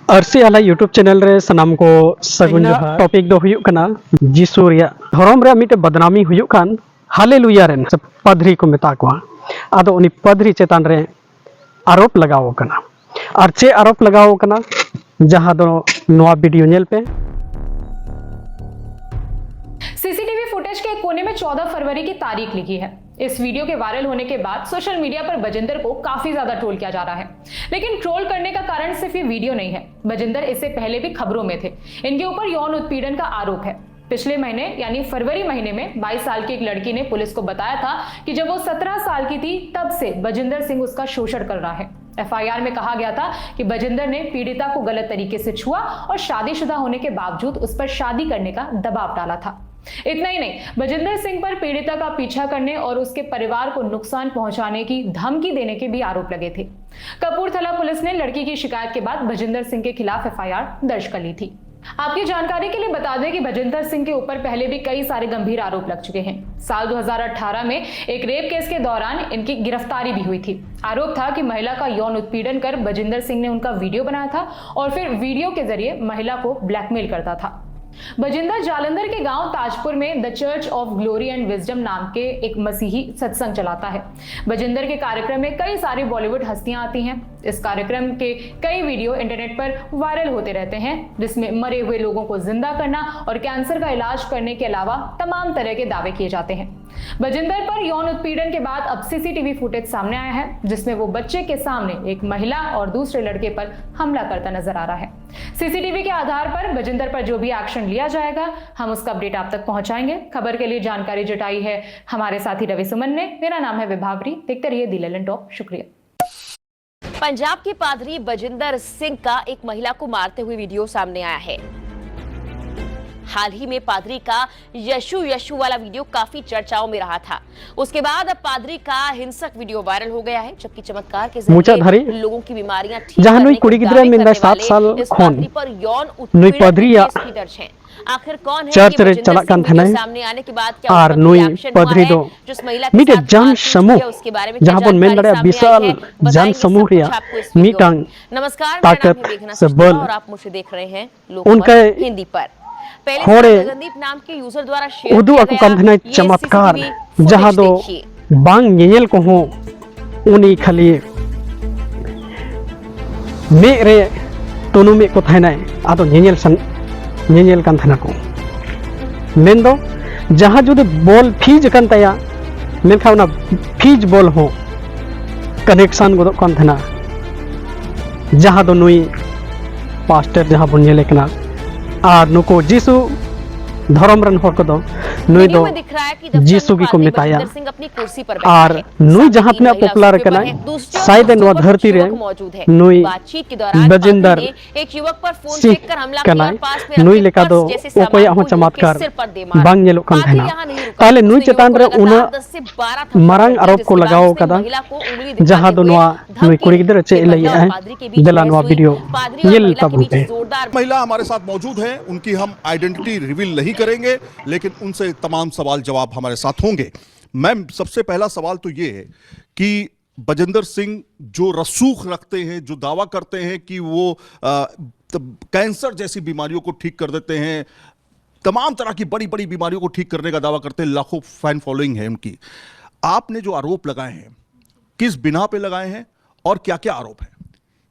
RC आला YouTube channel रे सनाम को सगुन जोहार टॉपिक दो हुयुक कना जीसु रिया धर्म रे मिटे बदनामी हुयुक कान हालेलुया रेन पादरी को मेता को आदो उनी पादरी चेतान रे आरोप लगाओ कना और चे आरोप लगाओ कना जहां दो नवा वीडियो नेल पे सीसीटीवी फुटेज के एक कोने में 14 फरवरी की तारीख लिखी है। इस वीडियो के वायरल होने के बाद सोशल मीडिया पर बजिंदर को काफी ज्यादा ट्रोल किया जा रहा है। लेकिन ट्रोल करने का कारण सिर्फ ये वीडियो नहीं है। बजिंदर इससे पहले भी खबरों में थे। इनके ऊपर यौन उत्पीड़न का आरोप है। पिछले महीने यानी फरवरी महीने में 22 साल की एक लड़की ने पुलिस को बताया था कि जब वो 17 साल की थी तब से बजिंदर सिंह उसका शोषण कर रहा है। एफआईआर में कहा गया था कि बजिंदर ने पीड़िता को गलत तरीके से छुआ और शादीशुदा होने के बावजूद उस पर शादी करने का दबाव डाला था। इतना ही नहीं, बजिंदर सिंह पर पीड़िता का पीछा करने और उसके परिवार को नुकसान पहुंचाने की धमकी देने के भी आरोप लगे थे। कपूरथला पुलिस ने लड़की की शिकायत के बाद बजिंदर सिंह के खिलाफ एफआईआर दर्ज कर ली थी। आपकी जानकारी के लिए बता दें कि बजिंदर सिंह के ऊपर पहले भी कई सारे गंभीर आरोप लग चुके हैं। साल 2018 में एक रेप केस के दौरान इनकी गिरफ्तारी भी हुई थी। आरोप था कि महिला का यौन उत्पीड़न कर बजिंदर सिंह ने उनका वीडियो बनाया था और फिर वीडियो के जरिए महिला को ब्लैकमेल करता था। बजिंदर जालंधर के गांव ताजपुर में the church of glory and wisdom नाम के एक मसीही सत्संग चलाता है। बजिंदर के कार्यक्रम में कई सारी बॉलीवुड हस्तियां आती हैं। इस कार्यक्रम के कई वीडियो इंटरनेट पर वायरल होते रहते हैं, जिसमें मरे हुए लोगों को जिंदा करना और कैंसर का इलाज करने के अलावा तमाम तरह के दावे किए जाते हैं। बजिंदर पर यौन उत्पीड़न के बाद अब सीसीटीवी फुटेज सामने आया है, जिसमें वो बच्चे के सामने एक महिला और दूसरे लड़के पर हमला करता नजर आ रहा है। सीसीटीवी के आधार पर बजिंदर पर जो भी एक्शन लिया जाएगा, हम उसका अपडेट आप तक पहुंचाएंगे। खबर के लिए जानकारी जुटाई है हमारे साथी रवि सुमन ने। मेरा नाम है विभावरी। देखते रहिए दी लेलन टॉप। शुक्रिया। पंजाब के पादरी बजिंदर सिंह का एक महिला को मारते हुए वीडियो सामने आया है। हाल ही में पादरी का यशु वाला वीडियो काफी चर्चाओं में रहा था। उसके बाद अब पादरी का हिंसक वीडियो वायरल हो गया है, जबकि चमत्कार के जरिए लोगों की बीमारियां ठीक करने के दावे करने वाले इस पादरी पर यौन उत्पीड़न केस भी दर्ज है। आखिर कौन है ये बजिंदर सिंह? सामने आने के बाद क्या रिएक्शन हुआ है? जिस महिला के साथ जन समूह उसके बारे में जहां बन मेन दड़ा विशाल जन समूह रिया मीटांग नमस्कार, ताकत से बल और आप मुझे देख रहे हैं लोकमत हिंदी पर। होड़े गगनदीप नाम के यूजर द्वारा शेयर उदू अकु कंधना चमत्कार जहां दो बांग नेल को हो उनी खाली मे रे तोनु मे को थाना आदो नेल कान थाना को मेन दो जहां जुदे बॉल फीज कान तया मेनखा उना फीज बॉल हो कनेक्शन गोदो कान थाना जहां दो नुई पास्टर जहां बन नेले कना और नुको जीसु धर्म रन हर को दो नुई दो जीसु की को मिताया और नुई जहां में पॉपुलर कना शायद नो धरती रे नुई बजिंदर एक युवक पर फोन सिंह चेक कर हमला कना किया। नुई लेका दो ओकोय हो चमत्कार बांग नेलो कान थाना ताले नुई चेतान रे उना मरंग आरोप को लगाओ कदा जहां दो नवा नुई कुड़ी गिदर चे लई है दिला नवा वीडियो ये तब होते महिला हमारे साथ मौजूद है, उनकी हम आइडेंटिटी रिवील नहीं करेंगे, लेकिन उनसे तमाम सवाल जवाब हमारे साथ होंगे। मैम, सबसे पहला सवाल तो ये है कि बजिंदर सिंह जो रसूख रखते हैं, जो दावा करते हैं कि वो कैंसर जैसी बीमारियों को ठीक कर देते हैं, तमाम तरह की बड़ी बड़ी बीमारियों को ठीक करने का दावा करते हैं, लाखों फैन फॉलोइंग है उनकी, आपने जो आरोप लगाए हैं किस बिना पे लगाए हैं और क्या क्या आरोप है?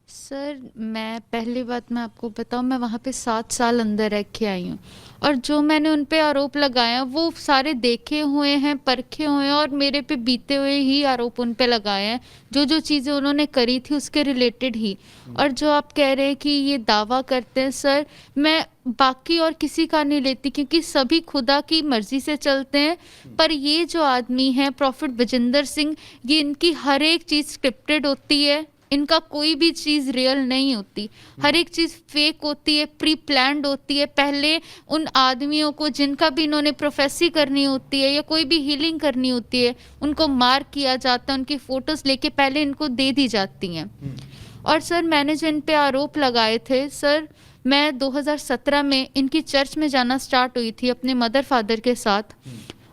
सर, मैं पहली बात मैं आपको बताऊं, मैं वहाँ पे 7 साल अंदर रह के आई हूँ और जो मैंने उन पे आरोप लगाया वो सारे देखे हुए हैं, परखे हुए हैं और मेरे पे बीते हुए ही आरोप उन पे लगाए हैं। जो जो चीज़ें उन्होंने करी थी उसके रिलेटेड ही। और जो आप कह रहे हैं कि ये दावा करते हैं, सर मैं बाकी और किसी का नहीं लेती क्योंकि सभी खुदा की मर्जी से चलते हैं। पर ये जो आदमी है प्रॉफिट बजिंदर सिंह, ये इनकी हर एक चीज़ स्क्रिप्टेड होती है। इनका कोई भी चीज़ रियल नहीं होती, हर एक चीज़ फेक होती है, प्री प्लान्ड होती है। पहले उन आदमियों को जिनका भी इन्होंने प्रोफेसी करनी होती है या कोई भी हीलिंग करनी होती है, उनको मार्क किया जाता है, उनकी फ़ोटोज़ लेके पहले इनको दे दी जाती हैं। और सर, मैंने जो इन पे आरोप लगाए थे, सर मैं 2017 में इनकी चर्च में जाना स्टार्ट हुई थी अपने मदर फादर के साथ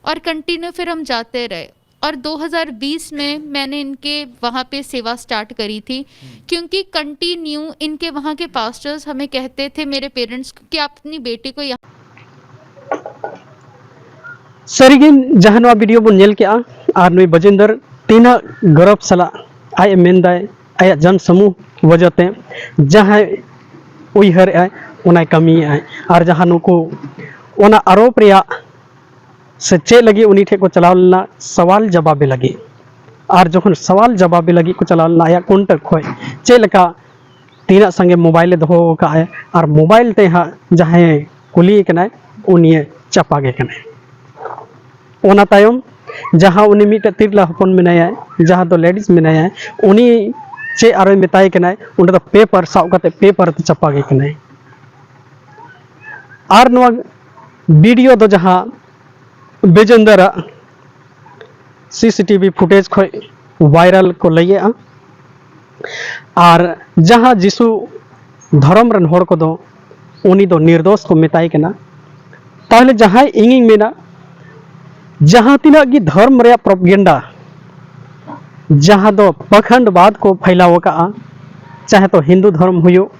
और कंटिन्यू फिर हम जाते रहे और 2020 में मैंने इनके वहाँ पे सेवा स्टार्ट करी थी, क्योंकि कंटिन्यू इनके वहाँ के पास्टर्स हमें कहते थे, मेरे पेरेंट्स को, कि आप अपनी बेटी को यहाँ सरिगिन जहाँ नवा वीडियो बन नेल के आर नुई बजेंदर तीना गौरव सला आय मेनदाय आय जन समूह वजहते जहाँ उयहर आय उनाय कमी आय और जहाँ नुको उना आरोप रिया से चे लगी उन्हीं ठे को चलाव लेना सवाल जवाबे लगी और जखन सवाल जवाबे लगी को चलाव लेना आया कॉन्टेक्ट खोय चे लका तीना संगे मोबाइल दो का है और मोबाइल ते हाँ जहाँ कुली कना उन्हीं चपागे कना ओना तायम जहाँ उन्हीं मीट तिरला हपन मेनाया जहाँ तो लेडीज मेनाया उन्हीं चे आरो मेताय कना उन्हें तो पेपर साव करते पेपर तो चपागे कना और नवा वीडियो तो जहाँ बेजेंदर सीसीटीवी फुटेज खोय वायरल को लइए और जहाँ जिसु धर्म रन होड़ को दो उनी दो निर्दोष को मेताय कना ताहले जहाँ इंगिंग मेना जहाँ तिना की धर्म रे प्रोपेगेंडा जहाँ दो पखंडवाद को फैलाव का चाहे तो हिंदू धर्म हुयो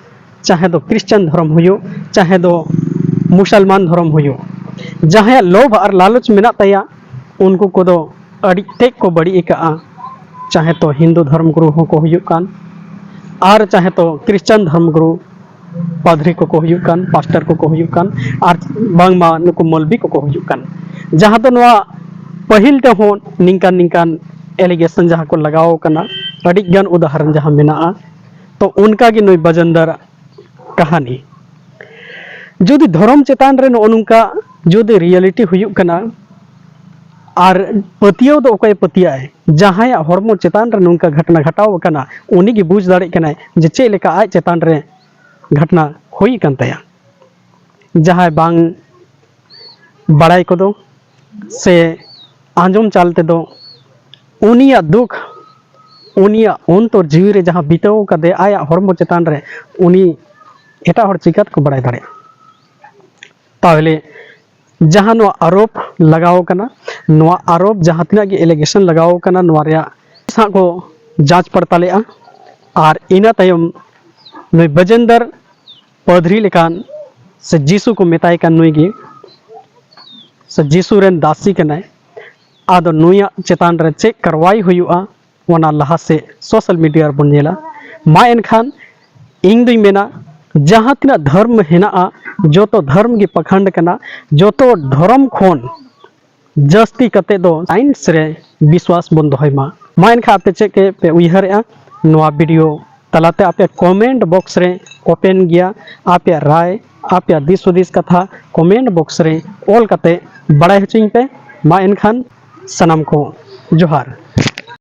चाहे तो क्रिश्चियन धर्म हुयो चाहे तो मुसलमान धर्म हुयो जहाँ लोभ और लालच मेना तया उनको को दो अड़ी टेक को बड़ी का चाहे तो हिंदू धर्म गुरु हो को हुयो कान और चाहे तो क्रिश्चियन धर्म गुरु पादरी को हुयो कान पास्टर को हुयो कान और बांगमा नुको मौलवी को हुयो कान जहाँ तो नवा पहिल ते हो निंकान निंकान एलिगेशन जहाँ को लगाओ कना अड़ी गन उदाहरण जहाँ मेना तो उनका की नुई बजेंदर कहानी जुदी धर्म चेतान रे नोनुका जुदी रियलिटी हुयुक कना और पतियो दो ओकय पतिया है जहाँ हरमो चेतान रे नुनका घटना घटाव कना उनी की बुझ दाड़े कना जे चे लेका आज चेतान रे घटना हुई कन तया जहाँ बांग बड़ाई को दो से आंजम चालते दो उनिया दुख उनिया अंतर जीवी रे जहाँ बीतव कदे आया हरमो चेतान रे उनी एटा हर चिकत को बड़ाई दाड़े ताहले जहाँ नो आरोप लगाओ कना नो आरोप जहाँ तिना की एलिगेशन लगाओ कना नो रिया सा को जांच पड़ताले और इना तायम नुई बजेंदर पधरी लेकान से जीसु को मेताय कान नुई गी से जीसु रेन दासी कना आदो नुया चेतान रे चेक करवाई हुयुआ वना लहा से सोशल मीडिया बन नेला मा एनखान इंग दुई मेना जहाँ तिना धर्म हेना जो तो धर्म की पखंड कना जो तो धर्म खोन जस्ती कते दो साइंस रे विश्वास बन दोहय मा एनखा आपे चे के पे उयहर नवा वीडियो तलाते आपे कमेंट बॉक्स रे ओपन गया आपे राय आपे दिस हुदिस कथा कमेंट बॉक्स रे ऑल कते बड़ाई हचिंग पे मा एनखान सनम को जोहार।